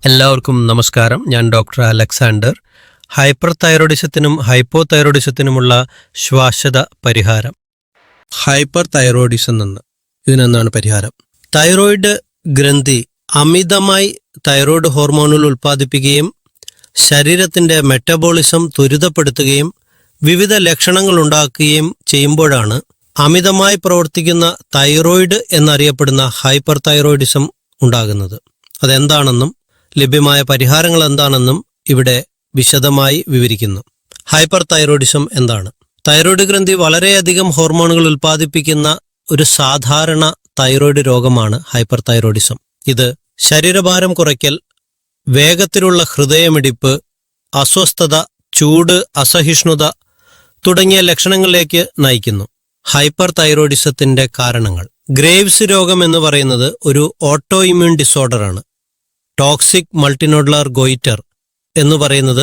എല്ലാവർക്കും നമസ്കാരം. ഞാൻ ഡോക്ടർ അലക്സാണ്ടർ. ഹൈപ്പർ തൈറോയിഡിസത്തിനും ഹൈപ്പോ തൈറോയിഡിസത്തിനുമുള്ള ശ്വാസത പരിഹാരം. ഹൈപ്പർ തൈറോയിഡിസം ഇതിനെന്താണ് പരിഹാരം? തൈറോയിഡ് ഗ്രന്ഥി അമിതമായി തൈറോയിഡ് ഹോർമോണുകൾ ഉൽപ്പാദിപ്പിക്കുകയും ശരീരത്തിൻ്റെ മെറ്റബോളിസം ത്വരിതപ്പെടുത്തുകയും വിവിധ ലക്ഷണങ്ങൾ ഉണ്ടാക്കുകയും ചെയ്യുമ്പോഴാണ് അമിതമായി പ്രവർത്തിക്കുന്ന തൈറോയിഡ് എന്നറിയപ്പെടുന്ന ഹൈപ്പർ തൈറോയിഡിസം ഉണ്ടാകുന്നത്. അതെന്താണെന്നും ലഭ്യമായ പരിഹാരങ്ങൾ എന്താണെന്നും ഇവിടെ വിശദമായി വിവരിക്കുന്നു. ഹൈപ്പർ തൈറോയിഡിസം എന്താണ്? തൈറോയിഡ് ഗ്രന്ഥി വളരെയധികം ഹോർമോണുകൾ ഉൽപ്പാദിപ്പിക്കുന്ന ഒരു സാധാരണ തൈറോയിഡ് രോഗമാണ് ഹൈപ്പർ തൈറോയിഡിസം. ഇത് ശരീരഭാരം കുറയ്ക്കൽ, വേഗത്തിലുള്ള ഹൃദയമിടിപ്പ്, അസ്വസ്ഥത, ചൂട്, അസഹിഷ്ണുത തുടങ്ങിയ ലക്ഷണങ്ങളിലേക്ക് നയിക്കുന്നു. ഹൈപ്പർ തൈറോയിഡിസത്തിന്റെ കാരണങ്ങൾ. ഗ്രേവ്സ് രോഗം എന്ന് പറയുന്നത് ഒരു ഓട്ടോ ഇമ്മ്യൂൺ ഡിസോർഡറാണ്. ടോക്സിക് മൾട്ടിനോഡുലാർ ഗോയിറ്റർ എന്ന് പറയുന്നത്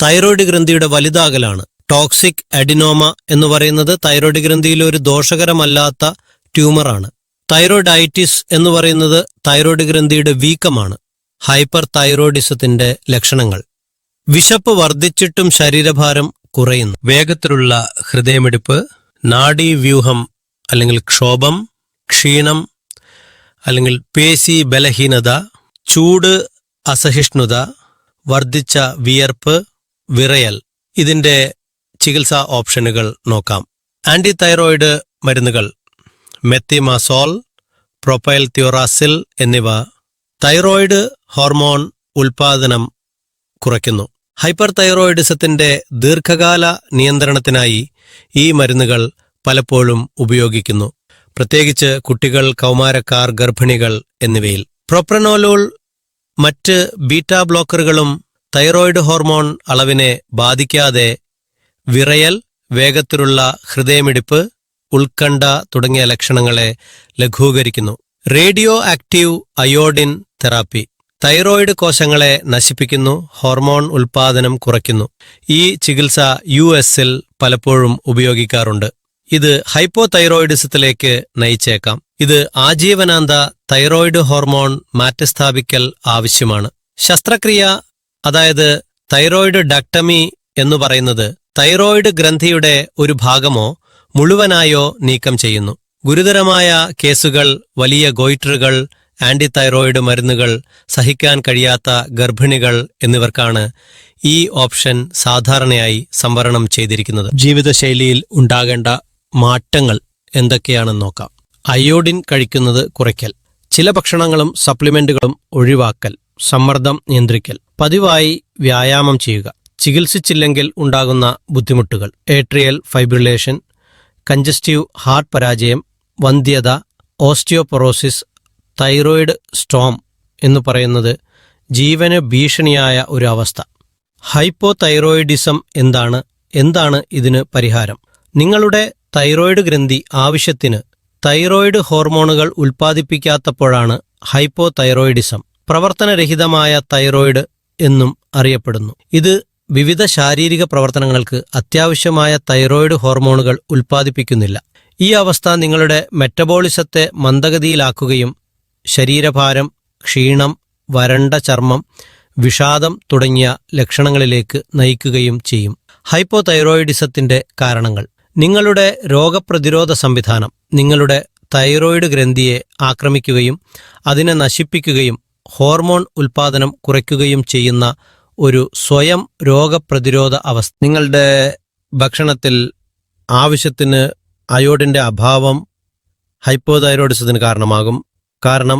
തൈറോയിഡ് ഗ്രന്ഥിയുടെ വലുതാകലാണ്. ടോക്സിക് അഡിനോമ എന്ന് പറയുന്നത് തൈറോയിഡ് ഗ്രന്ഥിയിലെ ഒരു ദോഷകരമല്ലാത്ത ട്യൂമറാണ്. തൈറോയിഡൈറ്റിസ് എന്ന് പറയുന്നത് തൈറോയിഡ് ഗ്രന്ഥിയുടെ വീക്കമാണ്. ഹൈപ്പർ തൈറോയിഡിസത്തിന്റെ ലക്ഷണങ്ങൾ. വിശപ്പ് വർദ്ധിച്ചിട്ടും ശരീരഭാരം കുറയുന്നു, വേഗത്തിലുള്ള ഹൃദയമിടിപ്പ്, നാഡീവ്യൂഹം അല്ലെങ്കിൽ ക്ഷോഭം, ക്ഷീണം അല്ലെങ്കിൽ പേശി ബലഹീനത, ചൂട്, അസഹിഷ്ണുത, വർദ്ധിച്ച വിയർപ്പ്, വിറയൽ. ഇതിൻ്റെ ചികിത്സാ ഓപ്ഷനുകൾ നോക്കാം. ആൻറ്റി തൈറോയിഡ് മരുന്നുകൾ മെത്തിമാസോൾ, പ്രൊപ്പൈൽ ത്യോറാസിൽ എന്നിവ തൈറോയിഡ് ഹോർമോൺ ഉൽപാദനം കുറയ്ക്കുന്നു. ഹൈപ്പർ തൈറോയിഡിസത്തിന്റെ ദീർഘകാല നിയന്ത്രണത്തിനായി ഈ മരുന്നുകൾ പലപ്പോഴും ഉപയോഗിക്കുന്നു, പ്രത്യേകിച്ച് കുട്ടികൾ, കൗമാരക്കാർ, ഗർഭിണികൾ എന്നിവയിൽ. പ്രൊപ്രനോലോൾ, മറ്റ് ബീറ്റാ ബ്ലോക്കറുകളും തൈറോയിഡ് ഹോർമോൺ അളവിനെ ബാധിക്കാതെ വിറയൽ, വേഗത്തിലുള്ള ഹൃദയമിടിപ്പ്, ഉത്കണ്ഠ തുടങ്ങിയ ലക്ഷണങ്ങളെ ലഘൂകരിക്കുന്നു. Radio active iodine therapy thyroid കോശങ്ങളെ നശിപ്പിക്കുന്നു, ഹോർമോൺ ഉൽപാദനം കുറയ്ക്കുന്നു. ഈ ചികിത്സ US-ൽ പലപ്പോഴും ഉപയോഗിക്കാറുണ്ട്. ഇത് ഹൈപ്പോ തൈറോയിഡിസത്തിലേക്ക് നയിച്ചേക്കാം. ഇത് ആജീവനാന്ത തൈറോയിഡ് ഹോർമോൺ മാറ്റിസ്ഥാപിക്കൽ ആവശ്യമാണ്. ശസ്ത്രക്രിയ, അതായത് തൈറോയിഡ് ഡക്ടമി എന്ന് പറയുന്നത് തൈറോയിഡ് ഗ്രന്ഥിയുടെ ഒരു ഭാഗമോ മുഴുവനായോ നീക്കം ചെയ്യുന്നു. ഗുരുതരമായ കേസുകൾ, വലിയ ഗോയിറ്ററുകൾ, ആന്റി തൈറോയിഡ് മരുന്നുകൾ സഹിക്കാൻ കഴിയാത്ത ഗർഭിണികൾ എന്നിവർക്കാണ് ഈ ഓപ്ഷൻ സാധാരണയായി സംവരണം ചെയ്തിരിക്കുന്നത്. ജീവിതശൈലിയിൽ ഉണ്ടാകേണ്ട മാറ്റങ്ങൾ എന്തൊക്കെയാണെന്ന് നോക്കാം. അയോഡിൻ കഴിക്കുന്നത് കുറയ്ക്കൽ, ചില ഭക്ഷണങ്ങളും സപ്ലിമെന്റുകളും ഒഴിവാക്കൽ, സമ്മർദ്ദം നിയന്ത്രിക്കൽ, പതിവായി വ്യായാമം ചെയ്യുക, ചികിത്സിച്ചില്ലെങ്കിൽ ഉണ്ടാകുന്ന ബുദ്ധിമുട്ടുകൾ, ഏട്രിയൽ ഫൈബ്രിലേഷൻ, കഞ്ചസ്റ്റീവ് ഹാർട്ട് പരാജയം, വന്ധ്യത, ഓസ്റ്റിയോപൊറോസിസ്, തൈറോയിഡ് സ്റ്റോം എന്ന് പറയുന്നത് ജീവന് ഭീഷണിയായ ഒരു അവസ്ഥ. ഹൈപ്പോ തൈറോയിഡിസം എന്താണ് ഇതിന് പരിഹാരം? നിങ്ങളുടെ തൈറോയിഡ് ഗ്രന്ഥി ആവശ്യത്തിന് തൈറോയിഡ് ഹോർമോണുകൾ ഉൽപ്പാദിപ്പിക്കാത്തപ്പോഴാണ് ഹൈപ്പോ തൈറോയിഡിസം. പ്രവർത്തനരഹിതമായ തൈറോയിഡ് എന്നും അറിയപ്പെടുന്നു. ഇത് വിവിധ ശാരീരിക പ്രവർത്തനങ്ങൾക്ക് അത്യാവശ്യമായ തൈറോയിഡ് ഹോർമോണുകൾ ഉൽപ്പാദിപ്പിക്കുന്നില്ല. ഈ അവസ്ഥ നിങ്ങളുടെ മെറ്റബോളിസത്തെ മന്ദഗതിയിലാക്കുകയും ശരീരഭാരം, ക്ഷീണം, വരണ്ട ചർമ്മം, വിഷാദം തുടങ്ങിയ ലക്ഷണങ്ങളിലേക്ക് നയിക്കുകയും ചെയ്യും. ഹൈപ്പോ തൈറോയിഡിസത്തിന്റെ കാരണങ്ങൾ. നിങ്ങളുടെ രോഗപ്രതിരോധ സംവിധാനം നിങ്ങളുടെ തൈറോയിഡ് ഗ്രന്ഥിയെ ആക്രമിക്കുകയും അതിനെ നശിപ്പിക്കുകയും ഹോർമോൺ ഉൽപാദനം കുറയ്ക്കുകയും ചെയ്യുന്ന ഒരു സ്വയം രോഗപ്രതിരോധ അവസ്ഥ. നിങ്ങളുടെ ഭക്ഷണത്തിൽ ആവശ്യത്തിന് അയോഡിൻ്റെ അഭാവം ഹൈപ്പോ തൈറോയിഡിസത്തിന് കാരണമാകും. കാരണം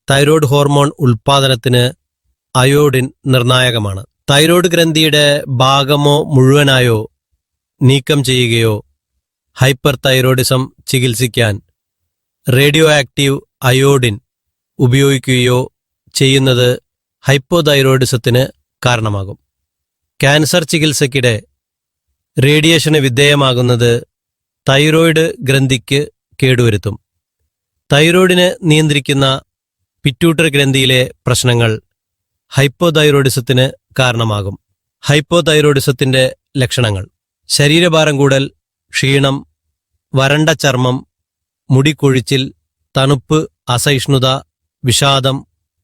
തൈറോയ്ഡ് ഹോർമോൺ ഉൽപാദനത്തിന് അയോഡിൻ നിർണായകമാണ്. തൈറോയ്ഡ് ഗ്രന്ഥിയുടെ ഭാഗമോ മുഴുവനായോ നീക്കം ചെയ്യുകയോ ഹൈപ്പർ തൈറോയിഡിസം ചികിത്സിക്കാൻ റേഡിയോ ആക്റ്റീവ് അയോഡിൻ ഉപയോഗിക്കുകയോ ചെയ്യുന്നത് ഹൈപ്പോ തൈറോയിഡിസത്തിന് കാരണമാകും. Cancer ചികിത്സയ്ക്കിടെ റേഡിയേഷന് വിധേയമാകുന്നത് thyroid ഗ്രന്ഥിക്ക് കേടുവരുത്തും. തൈറോയിഡിനെ നിയന്ത്രിക്കുന്ന പിറ്റ്യൂട്ടറി ഗ്രന്ഥിയിലെ പ്രശ്നങ്ങൾ ഹൈപ്പോ തൈറോയിഡിസത്തിന് കാരണമാകും. ഹൈപ്പോ തൈറോയിഡിസത്തിന്റെ ലക്ഷണങ്ങൾ. ശരീരഭാരം കൂടൽ, ക്ഷീണം, വരണ്ട ചർമ്മം, മുടികൊഴിച്ചിൽ, തണുപ്പ്, അസഹിഷ്ണുത, വിഷാദം,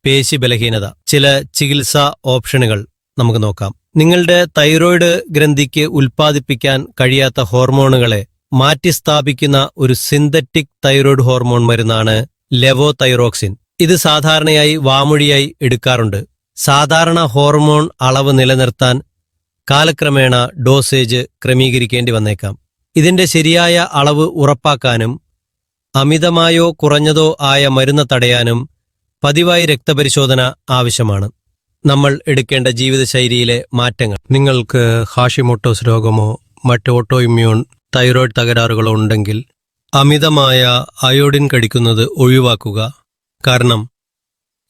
പേശി ബലഹീനത. ചില ചികിത്സാ ഓപ്ഷനുകൾ നമുക്ക് നോക്കാം. നിങ്ങളുടെ തൈറോയ്ഡ് ഗ്രന്ഥിക്ക് ഉൽപ്പാദിപ്പിക്കാൻ കഴിയാത്ത ഹോർമോണുകളെ മാറ്റിസ്ഥാപിക്കുന്ന ഒരു സിന്തറ്റിക് തൈറോയ്ഡ് ഹോർമോൺ മരുന്നാണ് ലെവോതൈറോക്സിൻ. ഇത് സാധാരണയായി വാമൊഴിയായി എടുക്കാറുണ്ട്. സാധാരണ ഹോർമോൺ അളവ് നിലനിർത്താൻ കാലക്രമേണ ഡോസേജ് ക്രമീകരിക്കേണ്ടി വന്നേക്കാം. ഇതിന്റെ ശരിയായ അളവ് ഉറപ്പാക്കാനും അമിതമായോ കുറഞ്ഞതോ ആയ മരുന്ന് തടയാനും പതിവായി രക്തപരിശോധന ആവശ്യമാണ്. നമ്മൾ എടുക്കേണ്ട ജീവിതശൈലിയിലെ മാറ്റങ്ങൾ. നിങ്ങൾക്ക് ഹാഷിമോട്ടോസ് രോഗമോ മറ്റ് ഓട്ടോ ഇമ്മ്യൂൺ തൈറോയ്ഡ് തകരാറുകളോ ഉണ്ടെങ്കിൽ അമിതമായ അയോഡിൻ കഴിക്കുന്നത് ഒഴിവാക്കുക. കാരണം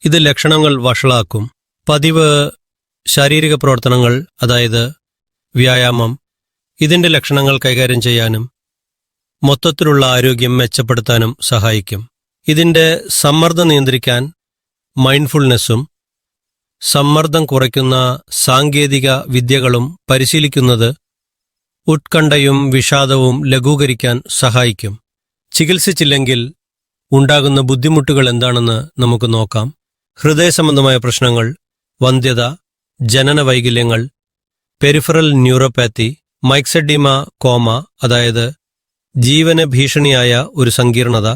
ഇത് ലക്ഷണങ്ങൾ വഷളാക്കും. പതിവ് ശാരീരിക പ്രവർത്തനങ്ങൾ, അതായത് വ്യായാമം, ഇതിന്റെ ലക്ഷണങ്ങൾ കൈകാര്യം ചെയ്യാനും മൊത്തത്തിലുള്ള ആരോഗ്യം മെച്ചപ്പെടുത്താനും സഹായിക്കും. ഇതിന്റെ സമ്മർദ്ദം നിയന്ത്രിക്കാൻ മൈൻഡ്ഫുൾനെസ്സും സമ്മർദ്ദം കുറയ്ക്കുന്ന സാങ്കേതിക വിദ്യകളും പരിശീലിക്കുന്നത് ഉത്കണ്ഠയും വിഷാദവും ലഘൂകരിക്കാൻ സഹായിക്കും. ചികിത്സിച്ചില്ലെങ്കിൽ ഉണ്ടാകുന്ന ബുദ്ധിമുട്ടുകൾ എന്താണെന്ന് നമുക്ക് നോക്കാം. ഹൃദയ സംബന്ധമായ പ്രശ്നങ്ങൾ, വന്ധ്യത, ജനന വൈകല്യങ്ങൾ, പെരിഫറൽ ന്യൂറോപ്പാത്തി, മൈക്സെഡിമ, കോമ, അതായത് ജീവന ഭീഷണിയായ ഒരു സങ്കീർണത.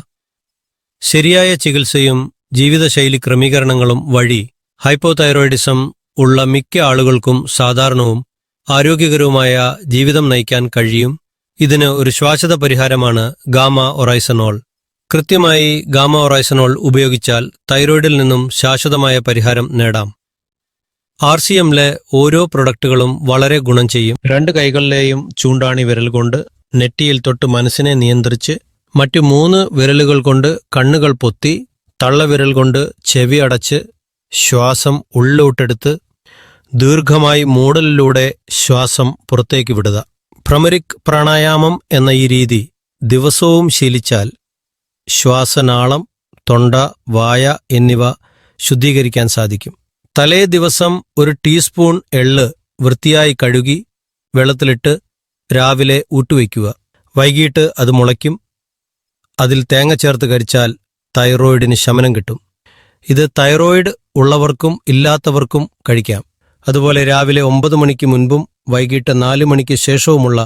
ശരിയായ ചികിത്സയും ജീവിതശൈലി ക്രമീകരണങ്ങളും വഴി ഹൈപ്പോതൈറോയിഡിസം ഉള്ള മിക്ക ആളുകൾക്കും സാധാരണവും ആരോഗ്യകരവുമായ ജീവിതം നയിക്കാൻ കഴിയും. ഇതിന് ഒരു ശാശ്വത പരിഹാരമാണ് ഗാമ ഒറൈസനോൾ. കൃത്യമായി ഗാമ ഒറൈസനോൾ ഉപയോഗിച്ചാൽ തൈറോയിഡിൽ നിന്നും ശാശ്വതമായ പരിഹാരം നേടാം. RCMലെ ഓരോ പ്രൊഡക്റ്റുകളും വളരെ ഗുണം ചെയ്യും. 2 കൈകളിലെയും ചൂണ്ടാണി വിരൽ കൊണ്ട് നെറ്റിയിൽ തൊട്ട് മനസ്സിനെ നിയന്ത്രിച്ച് മറ്റു 3 വിരലുകൾ കൊണ്ട് കണ്ണുകൾ പൊത്തി തള്ളവിരൽ കൊണ്ട് ചെവി അടച്ച് ശ്വാസം ഉള്ളിലോട്ടെടുത്ത് ദീർഘമായി മൂടലിലൂടെ ശ്വാസം പുറത്തേക്ക് വിടുക. ഭ്രമരിക് പ്രാണായാമം എന്ന ഈ രീതി ദിവസവും ശീലിച്ചാൽ ശ്വാസനാളം, തൊണ്ട, വായ എന്നിവ ശുദ്ധീകരിക്കാൻ സാധിക്കും. തലേ ദിവസം 1 ടീസ്പൂൺ എള്ള് വൃത്തിയായി കഴുകി വെള്ളത്തിലിട്ട് രാവിലെ ഊട്ടുവയ്ക്കുക. വൈകിട്ട് അത് മുളയ്ക്കും. അതിൽ തേങ്ങ ചേർത്ത് കഴിച്ചാൽ തൈറോയിഡിന് ശമനം കിട്ടും. ഇത് തൈറോയിഡ് ഉള്ളവർക്കും ഇല്ലാത്തവർക്കും കഴിക്കാം. അതുപോലെ രാവിലെ 9 മണിക്ക് മുൻപും വൈകിട്ട് 4 മണിക്ക് ശേഷവുമുള്ള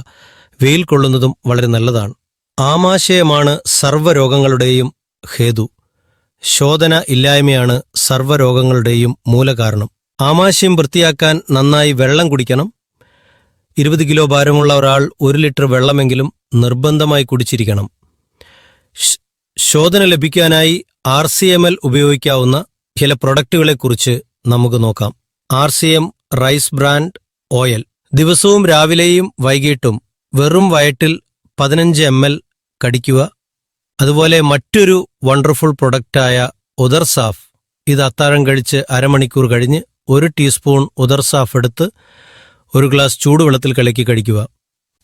വെയിൽ കൊള്ളുന്നതും വളരെ നല്ലതാണ്. ആമാശയമാണ് സർവ്വരോഗങ്ങളുടെയും ഹേതു. ശോധന ഇല്ലായ്മയാണ് സർവ്വരോഗങ്ങളുടെയും മൂലകാരണം. ആമാശയം വൃത്തിയാക്കാൻ നന്നായി വെള്ളം കുടിക്കണം. 20 കിലോ ഭാരമുള്ള ഒരാൾ 1 ലിറ്റർ വെള്ളമെങ്കിലും നിർബന്ധമായി കുടിച്ചിരിക്കണം. ശോധന ലഭിക്കാനായി RCMൽ ഉപയോഗിക്കാവുന്ന ചില പ്രൊഡക്റ്റുകളെക്കുറിച്ച് നമുക്ക് നോക്കാം. RCM റൈസ് ബ്രാൻഡ് ഓയിൽ ദിവസവും രാവിലെയും വൈകിട്ടും വെറും വയറ്റിൽ 15 ml കടിക്കുക. അതുപോലെ മറ്റൊരു വണ്ടർഫുൾ പ്രൊഡക്റ്റായ ഉദർസാഫ്, ഇത് അത്താഴം കഴിച്ച് അരമണിക്കൂർ കഴിഞ്ഞ് 1 ടീസ്പൂൺ ഉദർസാഫ് എടുത്ത് 1 ഗ്ലാസ് ചൂടുവെള്ളത്തിൽ കലക്കി കഴിക്കുക.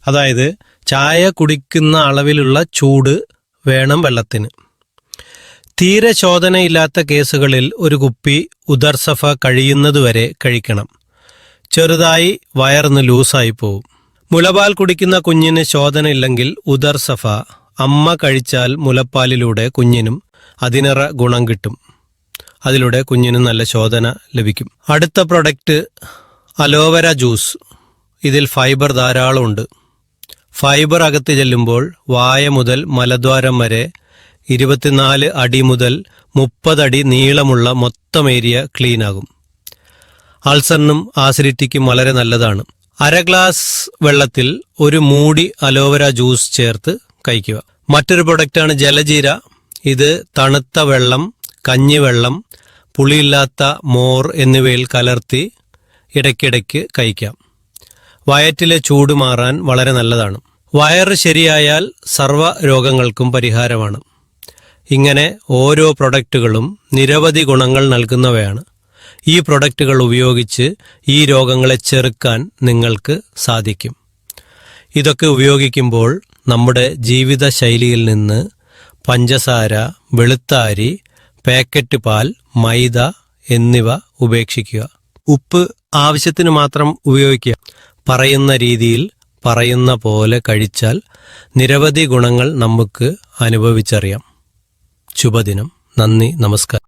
അതായത് ചായ കുടിക്കുന്ന അളവിലുള്ള ചൂട് വേണം വെള്ളത്തിന്. തീരെ ശോധനയില്ലാത്ത കേസുകളിൽ 1 കുപ്പി ഉദർസഫ കഴിയുന്നതുവരെ കഴിക്കണം. ചെറുതായി വയറിന് ലൂസായി പോവും. മുലപ്പാൽ കുടിക്കുന്ന കുഞ്ഞിന് ശോധന ഇല്ലെങ്കിൽ ഉദർസഫ അമ്മ കഴിച്ചാൽ മുലപ്പാലിലൂടെ കുഞ്ഞിനും അതിനേറെ ഗുണം കിട്ടും. അതിലൂടെ കുഞ്ഞിനും നല്ല ശോധന ലഭിക്കും. അടുത്ത പ്രൊഡക്റ്റ് അലോവേര ജ്യൂസ്. ഇതിൽ ഫൈബർ ധാരാളമുണ്ട്. ഫൈബർ അകത്ത് ചെല്ലുമ്പോൾ വായ മുതൽ മലദ്വാരം വരെ 24 അടി മുതൽ 30 അടി നീളമുള്ള മൊത്തം ഏരിയ ക്ലീനാകും. അൾസറിനും ആസിഡിറ്റിക്കും വളരെ നല്ലതാണ്. 1/2 ഗ്ലാസ് വെള്ളത്തിൽ 1 മൂടി അലോവേര ജ്യൂസ് ചേർത്ത് കഴിക്കുക. മറ്റൊരു പ്രൊഡക്റ്റാണ് ജലജീര. ഇത് തണുത്ത വെള്ളം, കഞ്ഞിവെള്ളം, പുളിയില്ലാത്ത മോർ എന്നിവയിൽ കലർത്തി ഇടയ്ക്കിടയ്ക്ക് കഴിക്കാം. വയറ്റിലെ ചൂട് മാറാൻ വളരെ നല്ലതാണ്. വയറ് ശരിയായാൽ സർവ്വ രോഗങ്ങൾക്കും പരിഹാരമാണ്. ഇങ്ങനെ ഓരോ പ്രൊഡക്റ്റുകളും നിരവധി ഗുണങ്ങൾ നൽകുന്നവയാണ്. ഈ പ്രൊഡക്റ്റുകൾ ഉപയോഗിച്ച് ഈ രോഗങ്ങളെ ചെറുക്കാൻ നിങ്ങൾക്ക് സാധിക്കും. ഇതൊക്കെ ഉപയോഗിക്കുമ്പോൾ നമ്മുടെ ജീവിതശൈലിയിൽ നിന്ന് പഞ്ചസാര, വെളുത്താരി, പാക്കറ്റ് പാൽ, മൈദ എന്നിവ ഉപേക്ഷിക്കുക. ഉപ്പ് ആവശ്യത്തിന് മാത്രം ഉപയോഗിക്കുക. പറയുന്ന രീതിയിൽ പറയുന്ന പോലെ കഴിച്ചാൽ നിരവധി ഗുണങ്ങൾ നമുക്ക് അനുഭവിച്ചറിയാം. ശുഭദിനം. നന്ദി, നമസ്കാരം.